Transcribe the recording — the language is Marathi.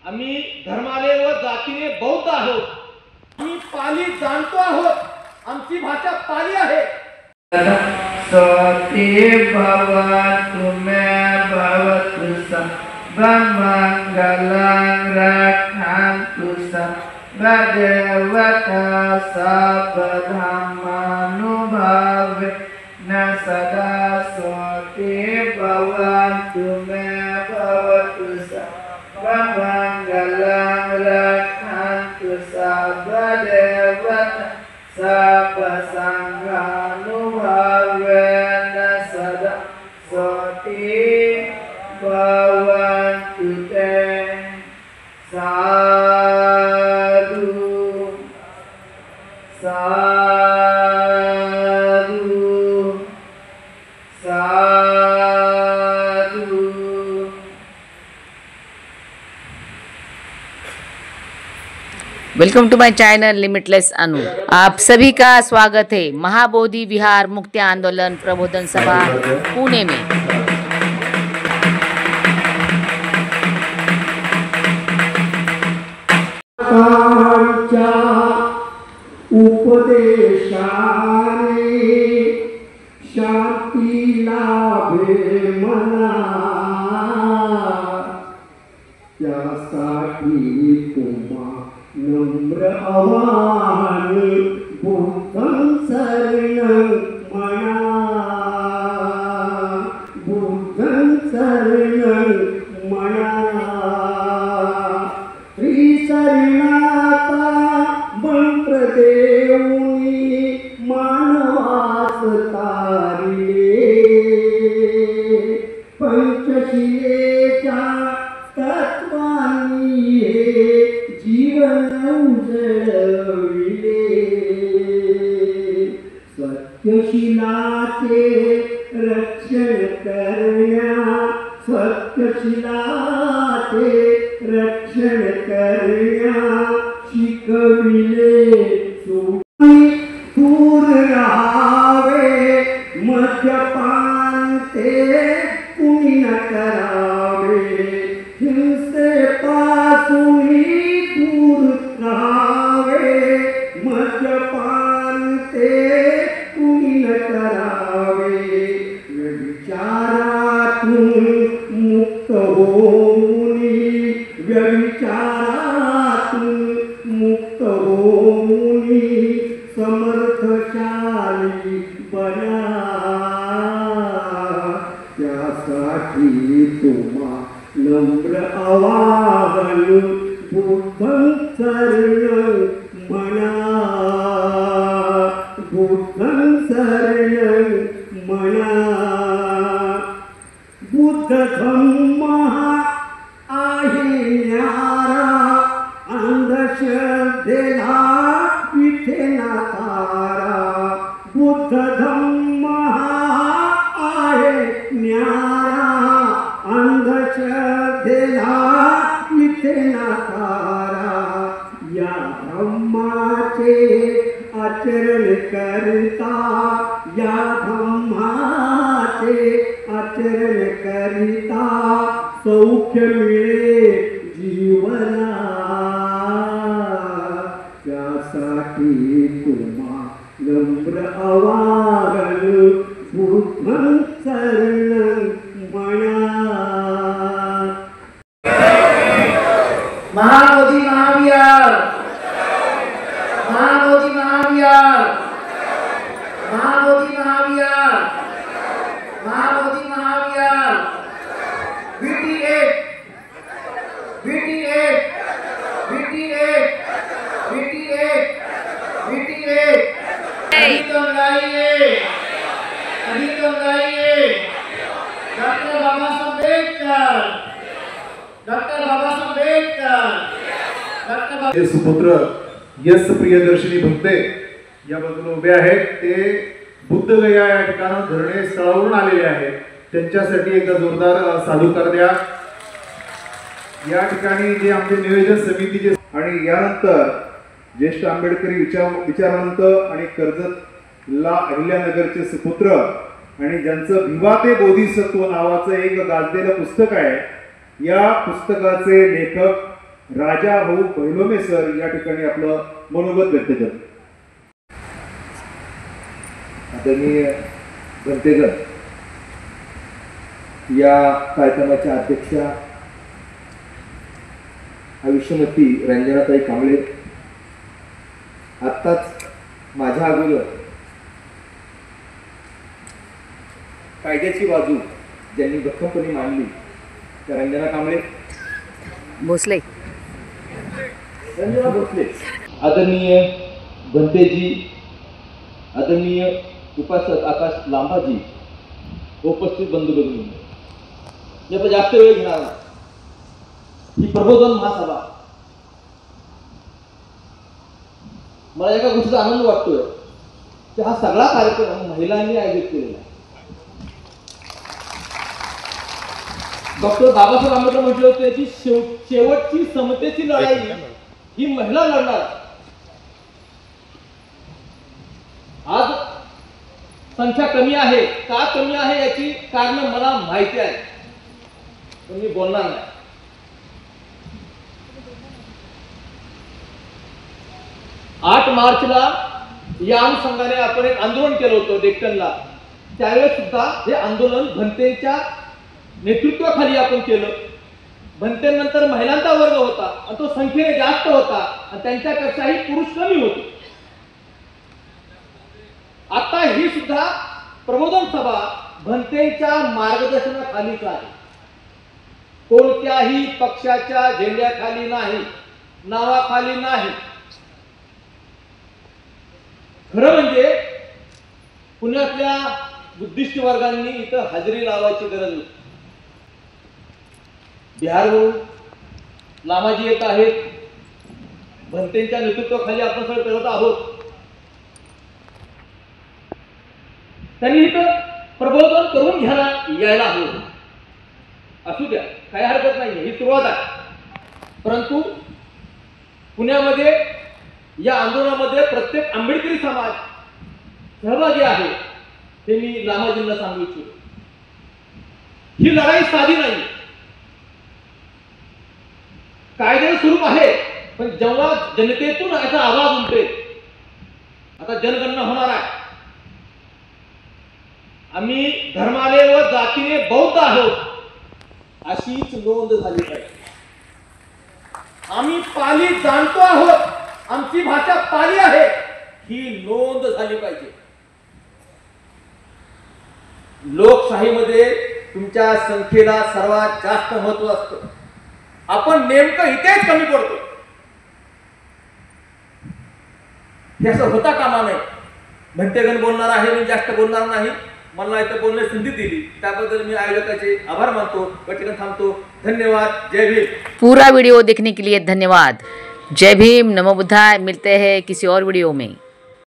आम्ही धर्माने व जातीने बौद्ध आहोत। आम्ही पाली जाणतो आहोत। आमची भाषा पाली आहे। सती भवतु मे भवतु सर्वमङ्गलं रक्षन्तु सर्वदेवता सर्वधर्मानुभावेन सदा सती भवतु मे भवतु सर्वमङ्गलं रक्षन्तु सर्वदेवता सर्वसंघानुभावेन सदा सती भवन्तु ते। साधु साधु साधु। Welcome to my channel limitless Anu. आप सभी का स्वागत है महाबोधि विहार मुक्ति आंदोलन प्रबोधन सभा पुणे में। उपदेशाने शांती लाभे मना, त्यासाठी तुम्हा नम्र आव्हान बुद्धं शरणं मना, बुद्धं शरणं मना। श्रीशरणाचा मंत्र देऊनी मानवास तारिले, पंचशिलेच्या तत्वानी जीवन उजळविले। सत्यशिलाचे रक्षण करण्या, सत्यशिलाचे रक्षण करण्या शिकविले। दूर राहावे मद्यपान ते कुणी न करावे, हिंसेपासून दूर राहावे मद्यपान ते कुणी न करावे। व्यभिचारातून मुक्त होऊनी, व्यभिचारातून मुक्त होऊनी समर्थशाली बना, त्यासाठी तुम्हा नम्र आवाहन बुद्धं शरणं मना, बुद्धं शरणं मना। बुद्ध धम्म आहे न्यारा, अंधश्रद्धेला इथे ना तारा। बुद्ध धम्म आहे न्यारा, अंधश्रद्धेला इथे ना तारा। या धम्माचे आचरण करता, या धम्माचे आचरण करिता सौख्य मिळे जीवना, त्यासाठी तुम्हा नम्र आवाहन बुद्धं शरणं मना। महाबोधि महाविहार, महाबोधि महाविहार, महाबोधि महाविहार, महाबोधि महाविहार। VT8 VT8 VT8 VT8 VT8। अधिकम गाइए, अधिकम गाइए। डॉक्टर बाबा साहब अम्बेडकर, डॉक्टर बाबा साहब अम्बेडकर, डॉक्टर बाबा। सुपुत्र यश प्रियदर्शनी भक्ते या बाजूला उभे आहेत। ते बुद्धगया या ठिकाणी धरणे स्थळावरून आलेले आहेत। त्यांच्यासाठी एकदा जोरदार साधुकार द्या। या ठिकाणी जे आमचे नियोजन समितीचे आणि यानंतर ज्येष्ठ आंबेडकरी विचारवंत आणि कर्जतला अहिल्यानगरचे सुपुत्र आणि ज्यांचं भिवा ते बोधिसत्व नावाचं एक गाजलेलं पुस्तक आहे। या पुस्तकाचे लेखक राजा भाऊ बैलोमे सर या ठिकाणी आपलं मनोगत व्यक्त करतात. आदरणीय भंतेगण, या कार्यक्रमाच्या अध्यक्षा आयुष्यमती रंजनाताई कांबळे, आत्ताच माझ्या अगोदर कायद्याची बाजू ज्यांनी भक्कमपणे मांडली त्या रंजना कांबळे, भोसले, रंजना भोसले, आदरणीय भंतेजी, आदरणीय उपासक आकाश लांबाजी, उपस्थित बंधू भगिनी, मी आता जास्त वेळ घेणार नाही. ही प्रबोधन महासभा, मला एका गोष्टीचा आनंद वाटतोय की हा सगळा कार्यक्रम महिलांनी आयोजित केलेला आहे. डॉक्टर बाबासाहेब आंबेडकर म्हटले होते की शेवटची समतेची लढाई ही महिला लढणार. आज संख्या कमी आहे, का कमी आहे याची कारण मला माहिती आहे, पण मी बोलणार नाही. आठ मार्चला या अनुषंगाने आपण एक आंदोलन केलं होतं डेक्कनला. त्यावेळेस सुद्धा हे आंदोलन भंतेच्या नेतृत्वाखाली आपण केलं. भंतेनंतर महिलांचा वर्ग होता आणि तो संख्येने जास्त होता आणि त्यांच्यापेक्षाही पुरुष कमी होते. आता ही सुद्धा प्रबोधन सभा भंतेच्या मार्गदर्शनाखालीच आहे. कोणत्याही पक्षाच्या झेंड्याखाली नाही, नावाखाली नाही. खरं म्हणजे पुण्यातल्या बुद्धिस्ट वर्गांनी इथं हजेरी लावायची गरज होती. बिहारवरून लामाजी येत आहेत, भंतेच्या नेतृत्वाखाली आपण सगळे करत आहोत. त्यांनी इथं प्रबोधन करून घ्यायला यायला हवं. असू द्या, काही हरकत नाही, ही सुरुवात आहे. परंतु पुण्यामध्ये या आंदोलनामध्ये प्रत्येक आंबेडकरी समाज सहभागी आहे हे मी लामाजींना सांगू इच्छितो. ही लढाई साधी नाही, कायद्याचं स्वरूप आहे, पण जेव्हा जनतेतून याचा आवाज उमटेल, आता जनगणना होणार आहे. आम्ही धर्माने व जातीने बौद्ध आहोत अशीच नोंद झाली पाहिजे. आम्ही पाली जाणतो आहोत, आमची भाषा पाली आहे ही नोंद झाली पाहिजे. लोकशाहीमध्ये तुमच्या संख्येला सर्वात जास्त महत्व असतं. आपण नेमकं इथेच कमी पडतो. हे असं होता कामा नये. भंतेगण बोलणार आहे, मी जास्त बोलणार नाही. मला इथं बोलण्याची संधी दिली त्याबद्दल मी आयोजकाचे आभार मानतो. ठिकाणी थांबतो. धन्यवाद. जय भीम. पूरा वीडियो देखने के लिए धन्यवाद. जय भीम, नमो बुद्धाय. मिलते हैं किसी और वीडियो में.